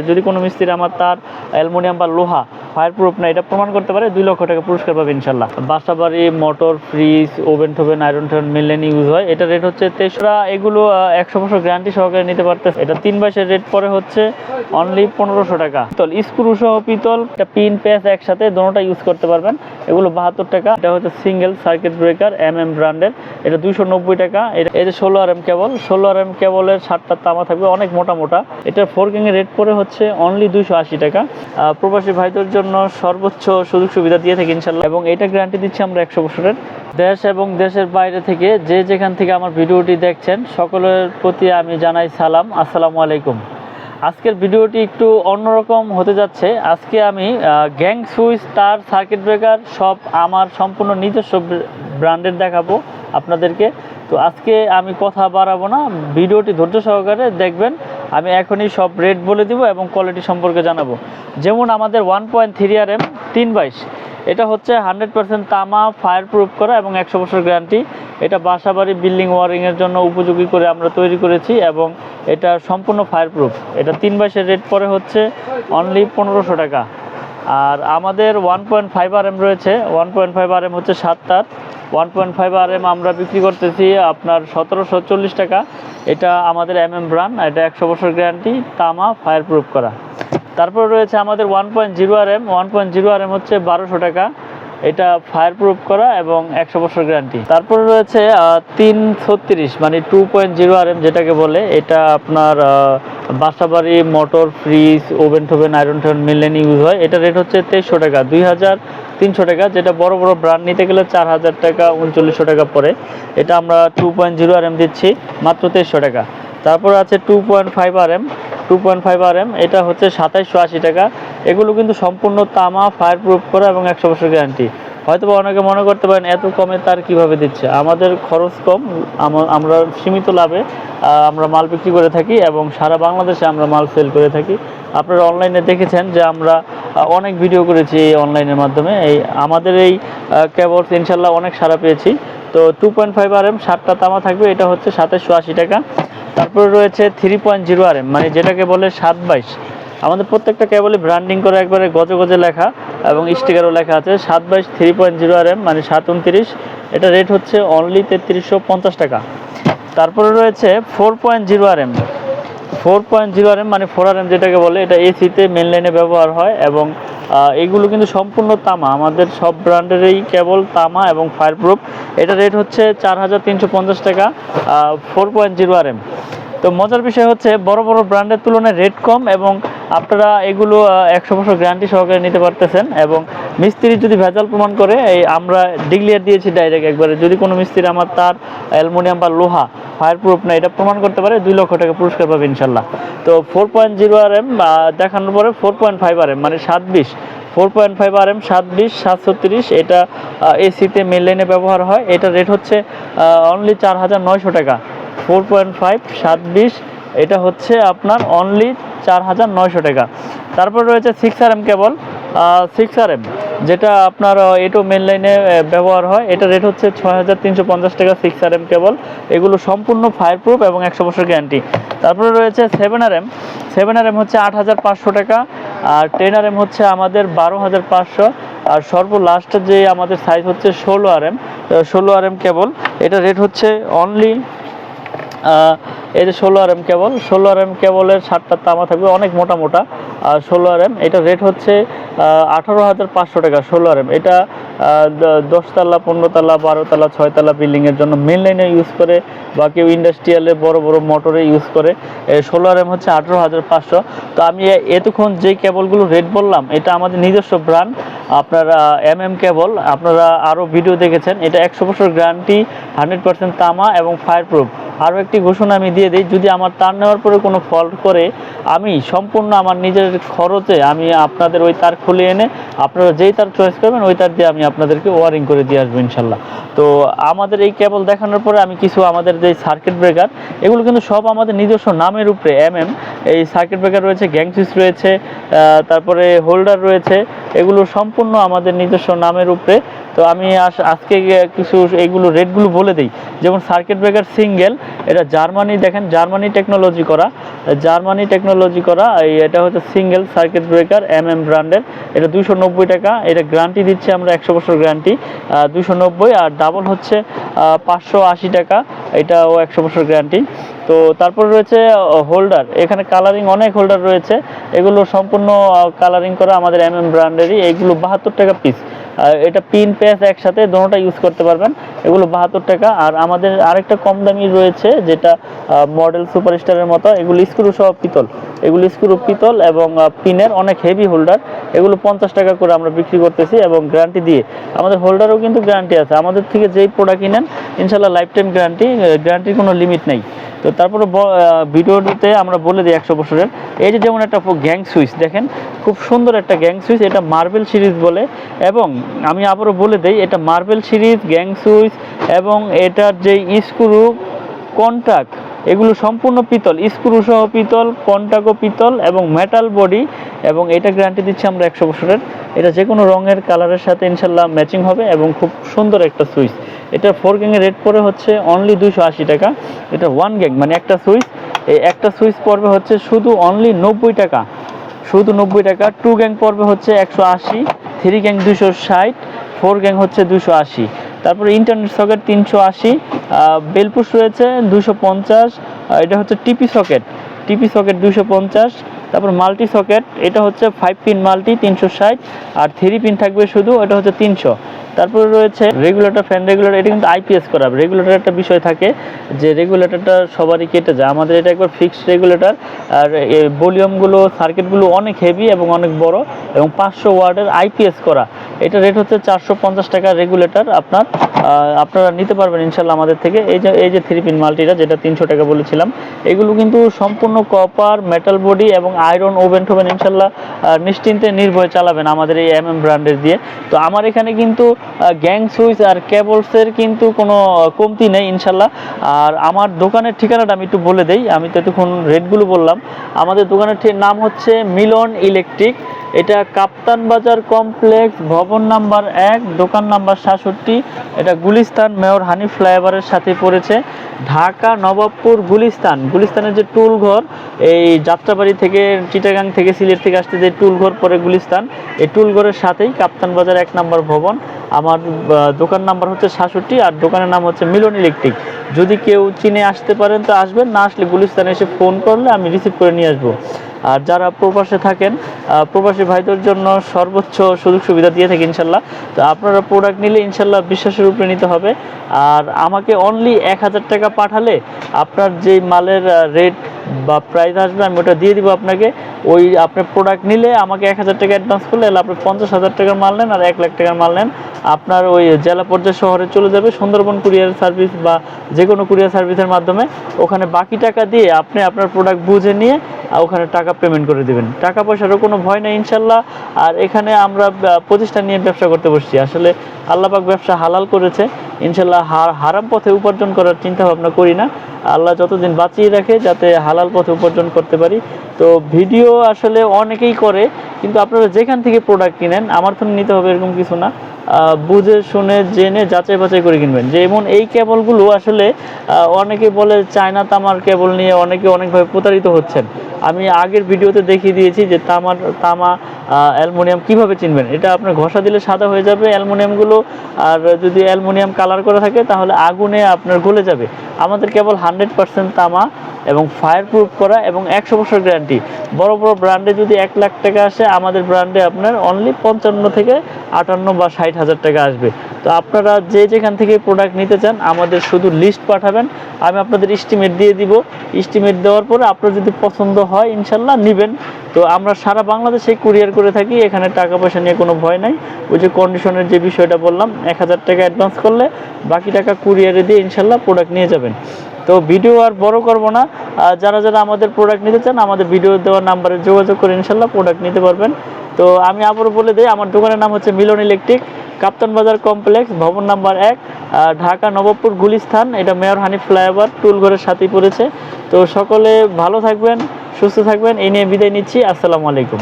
যদি কোনো মিস্ত্রি আমার তার অ্যালুমিনিয়াম বা লোহা ফায়ার প্রুফ না এটা প্রমাণ করতে পারে 2 লক্ষ টাকা পুরস্কার পাবে ইনশাল্লাহ। বাসাবাড়ি, মোটর, ফ্রিজ, ওভেন টোভেন, আয়রন টোভেন মেনলাইন ইউজ হয়। এটা রেট হচ্ছে 2300। এগুলো 100 বছর গ্যারান্টি সহকারে নিতে পারতেছে। এটা 3 মাসের রেট পরে হচ্ছে অনলি 1500 টাকা। পিতল, স্ক্রু সহ পিতল, এটা পিন প্যাচ একসাথে দোনোটা ইউজ করতে পারবেন। এগুলো 72 টাকা। এটা হচ্ছে সিঙ্গেল সার্কিট ব্রেকার ব্র্যান্ডের, এটা 290 টাকা। এই যে 16 কেবল, 16 কেবলের 7টা তামা থাকবে, অনেক মোটা মোটা। এটা 4 কিং এর রেট পরে হচ্ছে অনলি 280 টাকা। প্রবাসী ভাইদের জন্য সর্বোচ্চ সুযোগ সুবিধা দিয়ে থাকি ইনশাল্লাহ, এবং এটা গ্যারান্টি দিচ্ছি আমরা 100 বছরের। দেশ এবং দেশের বাইরে থেকে যে যেখান থেকে আমার ভিডিওটি দেখছেন সকলের প্রতি আমি জানাই সালাম, আসসালামু আলাইকুম। আজকের ভিডিওটি একটু অন্যরকম হতে যাচ্ছে। আজকে আমি গ্যাং সুইচ, তার, সার্কিট ব্রেকার সব আমার সম্পূর্ণ নিজস্ব ব্র্যান্ডের দেখাবো আপনাদেরকে। তো আজকে আমি কথা বাড়াবো না, ভিডিওটি ধৈর্য সহকারে দেখবেন। আমি এখনই সব রেট বলে দিব এবং কোয়ালিটি সম্পর্কে জানাবো। যেমন আমাদের 1.3 RM 322, এটা হচ্ছে 100% তামা, ফায়ার প্রুফ করা এবং 100 বছর গ্যারান্টি। এটা বাসাবাড়ি, বিল্ডিং ওয়ারিংয়ের জন্য উপযোগী করে আমরা তৈরি করেছি এবং এটা সম্পূর্ণ ফায়ার প্রুফ। এটা 322-এর রেট পরে হচ্ছে অনলি 1500 টাকা। আর আমাদের 1.5 RM রয়েছে। 1.5 RM হচ্ছে 7 তার। 1.5 RM আমরা বিক্রি করতেছি আপনার 1740 টাকা। এটা আমাদের ব্র্যান্ড, এটা 100 বছর গ্যারান্টি, তামা, ফায়ার প্রুফ করা। তারপর রয়েছে আমাদের 1.0 RM। 1.0 RM হচ্ছে 1200 টাকা। এটা ফায়ার প্রুফ করা এবং 100 বছর গ্যারান্টি। তারপরে রয়েছে 336 মানে 2.0 RM যেটাকে বলে, এটা আপনার বাসাবাড়ি, মোটর, ফ্রিজ, ওভেন টোভেন, আয়রন টোভেন মেনলাইন ইউজ হয়। এটা রেট হচ্ছে 2300 টাকা, 2300 টাকা। যেটা বড় বড় ব্র্যান্ড নিতে গেলে 4000 টাকা, 3900 টাকা পড়ে। এটা আমরা 2.0 RM দিচ্ছি মাত্র 2300 টাকা। তারপর আছে 2.5 RM। 2.5 RM এটা হচ্ছে 2780 টাকা। এগুলো কিন্তু সম্পূর্ণ তামা, ফায়ার প্রুফ করা এবং 100 বছর গ্যারান্টি। হয়তো অনেকে মনে করতে পারেন এত কমে তার কিভাবে দিচ্ছে। আমাদের খরচ কম, আমরা সীমিত লাভে আমরা মাল বিক্রি করে থাকি এবং সারা বাংলাদেশে আমরা মাল সেল করে থাকি। আপনারা অনলাইনে দেখেছেন যে আমরা অনেক ভিডিও করেছি এই অনলাইনের মাধ্যমে। আমাদের এই কেবলস ইনশাল্লাহ অনেক সাড়া পেয়েছি। তো 2.5 RM 7টা তামা থাকবে, এটা হচ্ছে 2780 টাকা। তারপরে রয়েছে 3.0 RM মানে যেটাকে বলে 722। আমাদের প্রত্যেকটা কেবলই ব্র্যান্ডিং করে একবারে গজে গজে লেখা এবং স্টিকারও লেখা আছে। 722 3.0 RM মানে 729। এটা রেট হচ্ছে অনলি 3350 টাকা। তারপরে রয়েছে 4.0 RM। 4.0 RM মানে 4 RM যেটাকে বলে, এটা এসিতে মেন লাইনে ব্যবহার হয় এবং এইগুলো কিন্তু সম্পূর্ণ তামা। আমাদের সব ব্র্যান্ডেরই কেবল তামা এবং ফায়ার প্রুফ। এটা রেট হচ্ছে 4350 টাকা, 4.0 RM। তো মজার বিষয় হচ্ছে বড় বড় ব্র্যান্ডের তুলনায় রেট কম এবং আপনারা এগুলো 100 বছর গ্যারান্টি সহকারে নিতে পারতেছেন। এবং মিস্ত্রি যদি ভেজাল প্রমাণ করে, আমরা ডিক্লিয়ার দিয়েছি ডাইরেক্ট একবারে, যদি কোনো মিস্ত্রি আমার তার অ্যালুমিনিয়াম বা লোহা ফায়ার প্রুফ না এটা প্রমাণ করতে পারে 2 লক্ষ টাকা পুরস্কার পাবে ইনশাল্লাহ। তো 4.0 RM দেখানোর পরে 4.5 RM মানে 720। 4.5 RM 720 736। এটা এসিতে মেন লাইনে ব্যবহার হয়। এটা রেট হচ্ছে অনলি 4900 টাকা। 4.5 720 এটা হচ্ছে আপনার অনলি 4900 টাকা। তারপর রয়েছে 6 RM কেবল। 6 RM যেটা আপনার এটো মেন লাইনে ব্যবহার হয়। এটা রেট হচ্ছে 6350 টাকা। 6 RM কেবল, এগুলো সম্পূর্ণ ফায়ার প্রুফ এবং 100 বছর গ্যারান্টি। তারপরে রয়েছে 7 RM। 7 RM হচ্ছে 8500 টাকা। আর 10 RM হচ্ছে আমাদের 12500। আর সর্বলাস্ট যে আমাদের সাইজ হচ্ছে 16 RM। 16 RM কেবল, এটা রেট হচ্ছে অনলি এই যে 16 RM কেবল। 16 RM কেবলের 7টা তামা থাকবে, অনেক মোটা মোটা। আর 16 RM এটা রেট হচ্ছে 18500 টাকা। 16 RM এটা 10 তলা, 15 তলা, 12 তলা, 6 তলা বিল্ডিংয়ের জন্য মেন লাইনে ইউজ করে বা কেউ ইন্ডাস্ট্রিয়ালে বড় বড় মোটরে ইউজ করে। 16 RM হচ্ছে 18500। তো আমি এতক্ষণ যে কেবলগুলো রেট বললাম এটা আমাদের নিজস্ব ব্র্যান্ড, আপনার কেবল। আপনারা আরও ভিডিও দেখেছেন। এটা 100 বছর গ্যারান্টি, 100% তামা এবং ফায়ার প্রুফ। আরও একটি ঘোষণা আমি দিয়ে দিই, যদি আমার তার নেওয়ার পরে কোনো ফল্ট করে আমি সম্পূর্ণ আমার নিজের খরচে আমি আপনাদের ওই তার খুলে এনে আপনারা যেই তার চয়েস করবেন ওই তার দিয়ে আমি আপনাদেরকে ওয়ারিং করে দিয়ে আসবো ইনশাল্লাহ। তো আমাদের এই কেবল দেখানোর পরে আমি কিছু আমাদের যে সার্কিট ব্রেকার, এগুলো কিন্তু সব আমাদের নিজস্ব নামের উপরে এই সার্কিট ব্রেকার রয়েছে, গ্যাং সুইচ রয়েছে, তারপরে হোল্ডার রয়েছে, এগুলো সম্পূর্ণ আমাদের নিজস্ব নামের উপরে। তো আমি আজকে কিছু এইগুলো রেটগুলো বলে দিই। যেমন সার্কিট ব্রেকার সিঙ্গেল, এটা জার্মানি, দেখেন জার্মানি টেকনোলজি করা, এটা হচ্ছে সিঙ্গেল সার্কিট ব্রেকার ব্র্যান্ডের, এটা 290 টাকা। এটা গ্যারান্টি দিচ্ছে আমরা 100 বছর গ্যারান্টি, 290। আর ডাবল হচ্ছে 580 টাকা, এটাও 100 বছর গ্যারান্টি। তো তারপর রয়েছে হোল্ডার, এখানে কালারিং অনেক হোল্ডার রয়েছে, এগুলো সম্পূর্ণ কালারিং করা আমাদের ব্র্যান্ডেরই। এইগুলো 72 টাকা পিস, এটা পিন প্যাচ একসাথে দোনোটা ইউজ করতে পারবেন, এগুলো 72 টাকা। আর আমাদের আরেকটা কম দামি রয়েছে যেটা মডেল সুপারস্টারের মতো, এগুলো স্ক্রু সহ পিতল, এবং পিনের অনেক হেভি হোল্ডার, এগুলো 50 টাকা করে আমরা বিক্রি করতেছি এবং গ্যারান্টি দিয়ে। আমাদের হোল্ডারও কিন্তু গ্যারান্টি আছে, আমাদের থেকে যেই প্রোডাক্ট কিনেন ইনশাল্লাহ লাইফ টাইম গ্যারান্টির কোনো লিমিট নেই। তো তারপরে ভিডিওতে আমরা বলে দিই 100 বছরের। এই যে যেমন একটা গ্যাং সুইচ, দেখেন খুব সুন্দর একটা গ্যাং সুইচ, এটা মার্বেল সিরিজ বলে। এবং আমি আবারও বলে দিই, এটা মার্বেল সিরিজ গ্যাং সুইচ, এবং এটার যে স্ক্রু কন্টাক্ট এগুলো সম্পূর্ণ পিতল, স্ক্রু সহ পিতল, কন্টাক্টও পিতল এবং মেটাল বডি, এবং এটা গ্যারান্টি দিচ্ছি আমরা 100 বছরের। এটা যে কোনো রঙের কালারের সাথে ইনশাল্লাহ ম্যাচিং হবে এবং খুব সুন্দর একটা সুইচ। এটা 4 গ্যাংয়ের রেট পড়ে হচ্ছে অনলি 280 টাকা। এটা 1 গ্যাং মানে একটা সুইচ, এই একটা সুইচ পড়বে হচ্ছে শুধু অনলি 90 টাকা, শুধু 90 টাকা। 2 গ্যাং পড়বে হচ্ছে 180, 3 গ্যাং 260, 4 গ্যাং হচ্ছে 280। তারপরে ইন্টারনেট সকেট 380, বেলপুশ রয়েছে 250, এটা হচ্ছে টিপি সকেট 250। তারপর মাল্টি সকেট, এটা হচ্ছে 5 পিন মাল্টি 360, আর 3 পিন থাকবে শুধু, এটা হচ্ছে 300। তারপরে রয়েছে রেগুলেটর, ফ্যান রেগুলেটর, এটা কিন্তু আইপিএস করা। রেগুলেটর একটা বিষয় থাকে যে রেগুলেটরটা সবারই কেটে যায়, আমাদের এটা একবার ফিক্সড রেগুলেটর। আর ভলিউমগুলো সার্কিটগুলো অনেক হেভি এবং অনেক বড়, এবং 500 ওয়াটের আইপিএস করা। এটা রেট হচ্ছে 450 টাকা রেগুলেটর। আপনারা নিতে পারবেন ইনশাল্লাহ আমাদের থেকে। এই যে 3 পিন মাল্টিটা যেটা 300 টাকা বলেছিলাম, এগুলো কিন্তু সম্পূর্ণ কপার, মেটাল বডি এবং আয়রন, ওভেন টোভেন ইনশাল্লাহ নিশ্চিন্তে নির্ভয়ে চালাবেন আমাদের এই ব্র্যান্ডের দিয়ে। তো আমার এখানে কিন্তু গ্যাং সুইচ আর কেবলসের কিন্তু কোনো কমতি নেই ইনশাল্লাহ। আর আমার দোকানের ঠিকানাটা আমি একটু বলে দেই, আমি তো এতক্ষণ রেটগুলো বললাম। আমাদের দোকানের নাম হচ্ছে মিলন ইলেকট্রিক, এটা কাপ্তান বাজার কমপ্লেক্স, ভবন নাম্বার 1, দোকান নাম্বার 67। এটা গুলিস্তান মেয়র হানি ফ্লাইওভারের সাথে পড়েছে, ঢাকা নবাবপুর গুলিস্তানের যে টুল ঘর, এই যাত্রাবাড়ি থেকে, চিটাগাং থেকে, সিলেট থেকে আসতে যে টুল ঘর পরে গুলিস্তান, এই টুল ঘরের সাথেই কাপ্তান বাজার 1 নম্বর ভবন। আমার দোকান নাম্বার হচ্ছে 67, আর দোকানের নাম হচ্ছে মিলন ইলেকট্রিক। যদি কেউ চিনে আসতে পারেন তো আসবেন, না আসলে গুলিস্তানে এসে ফোন করলে আমি রিসিভ করে নিয়ে আসবো। আর যারা প্রবাসে থাকেন, প্রবাসী ভাইদের জন্য সর্বোচ্চ সুযোগ সুবিধা দিয়ে থাকি ইনশাল্লাহ। তো আপনারা প্রোডাক্ট নিলে ইনশাল্লাহ বিশ্বাসের উপরে নিতে হবে। আর আমাকে অনলি 1000 টাকা পাঠালে আপনার যে মালের রেট বা প্রাইস আসবে আমি ওটা দিয়ে দিব আপনাকে। ওই আপনার প্রোডাক্ট নিলে আমাকে 1000 টাকা অ্যাডভান্স করলে, এলে আপনি 50,000 টাকার মাল নেন আর 1 লাখ টাকার মাল নেন, আপনার ওই জেলা পর্যায়ে শহরে চলে যাবে সুন্দরবন কুরিয়ার সার্ভিস বা যে কোনো কুরিয়ার সার্ভিসের মাধ্যমে। ওখানে বাকি টাকা দিয়ে আপনি আপনার প্রোডাক্ট বুঝে নিয়ে ওখানে টাকা পেমেন্ট করে দেবেন, টাকা পয়সারও কোনো ভয় নেই ইনশাল্লাহ। আর এখানে আমরা প্রতিষ্ঠান নিয়ে ব্যবসা করতে বসছি, আসলে আল্লাহ পাক ব্যবসা হালাল করেছে ইনশাল্লাহ, হারাম পথে উপার্জন করার চিন্তা ভাবনা করি না। আল্লাহ যতদিন বাঁচিয়ে রাখে যাতে হালাল পথে উপার্জন করতে পারি। তো ভিডিও আসলে অনেকেই করে, কিন্তু আপনারা যেখান থেকে প্রোডাক্ট কিনেন আমার তো নিতে হবে এরকম কিছু না, বুঝে শুনে জেনে যাচাই বাছাই করে কিনবেন। যেমন এই কেবলগুলো আসলে অনেকে বলে চায়না তামার কেবল নিয়ে অনেকে অনেকভাবে প্রতারিত হচ্ছেন। আমি আগের ভিডিওতে দেখিয়ে দিয়েছি যে তামা অ্যালুমিনিয়াম কিভাবে চিনবেন। এটা আপনার ঘষা দিলে সাদা হয়ে যাবে অ্যালুমিনিয়ামগুলো, আর যদি অ্যালুমিনিয়াম কালার করা থাকে তাহলে আগুনে আপনার গলে যাবে। আমাদের কেবল 100% তামা এবং ফায়ার প্রুফ করা এবং 100 বছর গ্যারান্টি। বড় বড় ব্র্যান্ডে যদি 1 লাখ টাকা আসে, আমাদের ব্র্যান্ডে আপনার অনলি 55 থেকে 58 বা 60,000 টাকা আসবে। তো আপনারা যেখান থেকে প্রোডাক্ট নিতে চান আমাদের শুধু লিস্ট পাঠাবেন, আমি আপনাদের এস্টিমেট দিয়ে দিব। এস্টিমেট দেওয়ার পরে আপনার যদি পছন্দ হয় ইনশাল্লাহ নেবেন। তো আমরা সারা বাংলাদেশে কুরিয়ার করে থাকি, এখানে টাকা পয়সা নিয়ে কোনো ভয় নাই। ওই যে কন্ডিশনের যে বিষয়টা বললাম, 1000 টাকা অ্যাডভান্স করলে বাকি টাকা কুরিয়ারে দিয়ে ইনশাল্লাহ প্রোডাক্ট নিয়ে যাবেন। তো ভিডিও আর বড় করব না, যারা আমাদের প্রোডাক্ট নিতে চান আমাদের ভিডিও দেওয়ার নাম্বারে যোগাযোগ করে ইনশাল্লাহ প্রোডাক্ট নিতে পারবেন। তো আমি আবারও বলে দিই, আমার দোকানের নাম হচ্ছে মিলন ইলেকট্রিক, কাপ্তান বাজার কমপ্লেক্স, ভবন নাম্বার 1, ঢাকা নবাবপুর গুলিস্তান। এটা মেয়র হানি ফ্লাইওভার টুল ঘরের সাথেই পড়েছে। তো সকলে ভালো থাকবেন, সুস্থ থাকবেন, এই নিয়ে বিদায় নিচ্ছি। আসসালামু আলাইকুম।